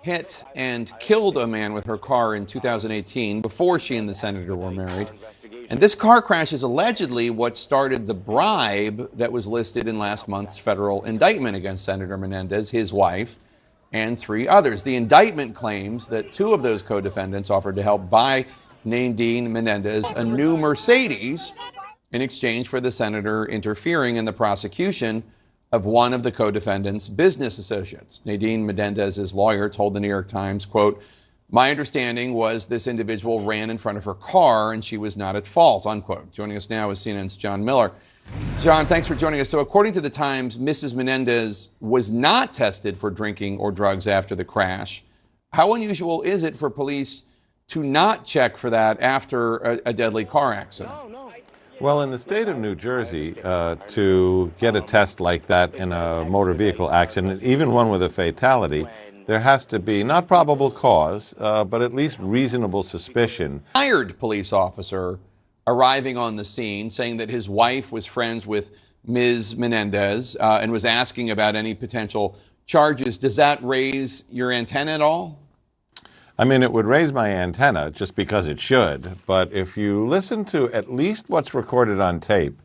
hit and killed a man with her car in 2018 before she and the senator were married. And this car crash is allegedly what started the bribe that was listed in last month's federal indictment against Senator Menendez, his wife, and 3 others. The indictment claims that 2 of those co-defendants offered to help buy Nadine Menendez a new Mercedes in exchange for the senator interfering in the prosecution of one of the co-defendants' business associates. Nadine Menendez's lawyer told the New York Times, quote, "My understanding was this individual ran in front of her car and she was not at fault," unquote. Joining us now is CNN's John Miller. John, thanks for joining us. So according to the Times, Mrs. Menendez was not tested for drinking or drugs after the crash. How unusual is it for police to not check for that after a deadly car accident? Well, in the state of New Jersey, to get a test like that in a motor vehicle accident, even one with a fatality, there has to be not probable cause, but at least reasonable suspicion. Hired police officer arriving on the scene saying that his wife was friends with Ms. Menendez and was asking about any potential charges. Does that raise your antenna at all? I mean, it would raise my antenna just because it should. But if you listen to at least what's recorded on tape,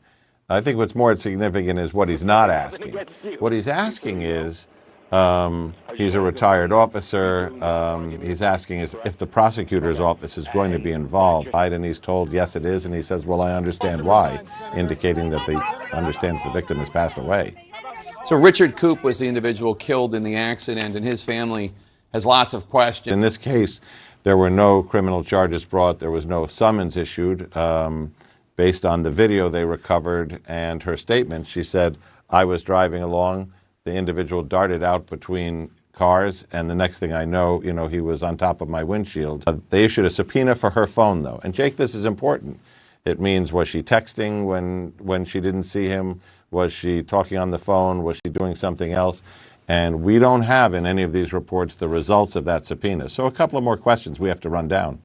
I think what's more significant is what he's not asking. What he's asking is, he's a retired officer. He's asking if the prosecutor's office is going to be involved. And he's told, yes, it is. And he says, well, I understand why, indicating that he understands the victim has passed away. So Richard Koop was the individual killed in the accident, and his family has lots of questions. In this case, there were no criminal charges brought. There was no summons issued. Based on the video they recovered and her statement, she said, I was driving along. The individual darted out between cars, and the next thing I know, he was on top of my windshield. They issued a subpoena for her phone, though. And, Jake, this is important. It means, was she texting when she didn't see him? Was she talking on the phone? Was she doing something else? And we don't have in any of these reports the results of that subpoena. So a couple of more questions we have to run down.